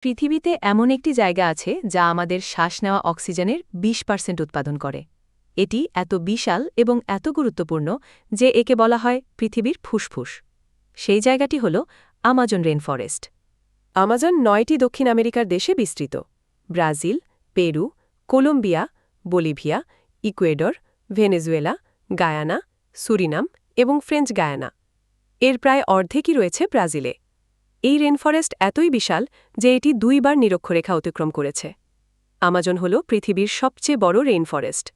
পৃথিবীতে এমন একটি জায়গা আছে যা আমাদের শ্বাস নেওয়া অক্সিজেনের ২০% উৎপাদন করে। এটি এত বিশাল এবং এত গুরুত্বপূর্ণ যে একে বলা হয় পৃথিবীর ফুসফুস। সেই জায়গাটি হল আমাজন রেইনফরেস্ট। আমাজন ৯টি দক্ষিণ আমেরিকার দেশে বিস্তৃত: Brazil, Peru, Colombia, Bolivia, Ecuador, Venezuela, Guyana, Suriname এবং ফ্রেঞ্চ গায়ানা। এর প্রায় অর্ধেকই রয়েছে ব্রাজিলে। এই রেইনফরেস্ট এতই বিশাল যে এটি ২বার নিরক্ষরেখা অতিক্রম করেছে। আমাজন হল পৃথিবীর সবচেয়ে বড় রেইনফরেস্ট।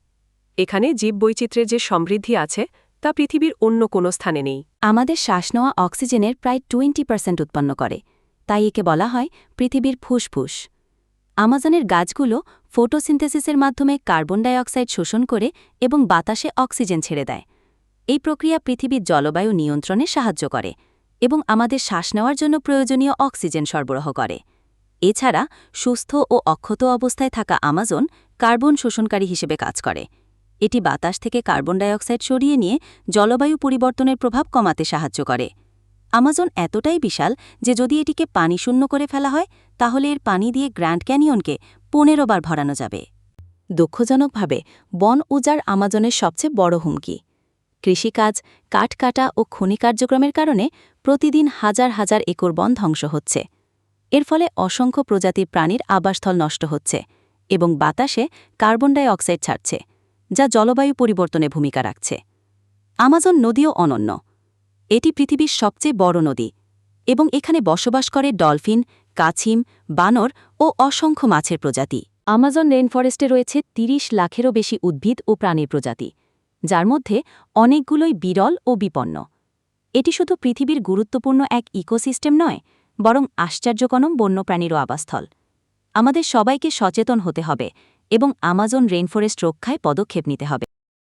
এখানে জীববৈচিত্র্যের যে সমৃদ্ধি আছে তা পৃথিবীর অন্য কোনো স্থানে নেই। আমাদের শ্বাস নেওয়া অক্সিজেনের প্রায় 20% উৎপন্ন করে, তাই একে বলা হয় পৃথিবীর ফুসফুস। আমাজনের গাছগুলো ফটোসিনথেসিসের মাধ্যমে কার্বন ডাই অক্সাইড শোষণ করে এবং বাতাসে অক্সিজেন ছেড়ে দেয়। এই প্রক্রিয়া পৃথিবীর জলবায়ু নিয়ন্ত্রণে সাহায্য করে এবং আমাদের শ্বাস নেওয়ার জন্য প্রয়োজনীয় অক্সিজেন সরবরাহ করে। এছাড়া সুস্থ ও অক্ষত অবস্থায় থাকা আমাজন কার্বন শোষণকারী হিসেবে কাজ করে। এটি বাতাস থেকে কার্বন ডাই অক্সাইড সরিয়ে নিয়ে জলবায়ু পরিবর্তনের প্রভাব কমাতে সাহায্য করে। আমাজন এতটাই বিশাল যে যদি এটিকে পানিশূন্য করে ফেলা হয় তাহলে এর পানি দিয়ে গ্র্যান্ড ক্যানিয়নকে ১৫ বার ভরানো যাবে। দুঃখজনকভাবে বন উজাড় আমাজনের সবচেয়ে বড় হুমকি। কৃষিকাজ, কাঠ কাটা ও খনি কার্যক্রমের কারণে প্রতিদিন হাজার হাজার একর বন ধ্বংস হচ্ছে। এর ফলে অসংখ্য প্রজাতির প্রাণীর আবাসস্থল নষ্ট হচ্ছে এবং বাতাসে কার্বন ডাই অক্সাইড ছাড়ছে, যা জলবায়ু পরিবর্তনে ভূমিকা রাখছে। আমাজন নদীও অনন্য। এটি পৃথিবীর সবচেয়ে বড় নদী এবং এখানে বসবাস করে ডলফিন, কাছিম, বানর ও অসংখ্য মাছের প্রজাতি। আমাজন রেইনফরেস্টে রয়েছে ৩০ লাখেরও বেশি উদ্ভিদ ও প্রাণীর প্রজাতি, যার মধ্যে অনেকগুলোই বিরল ও বিপন্ন। এটি শুধু পৃথিবীর গুরুত্বপূর্ণ এক ইকোসিস্টেম নয়, বরং আশ্চর্যজনক বন্যপ্রাণীরও আবাসস্থল। আমাদের সবাইকে সচেতন হতে হবে এবং আমাজন রেইনফরেস্ট রক্ষায় পদক্ষেপ নিতে হবে।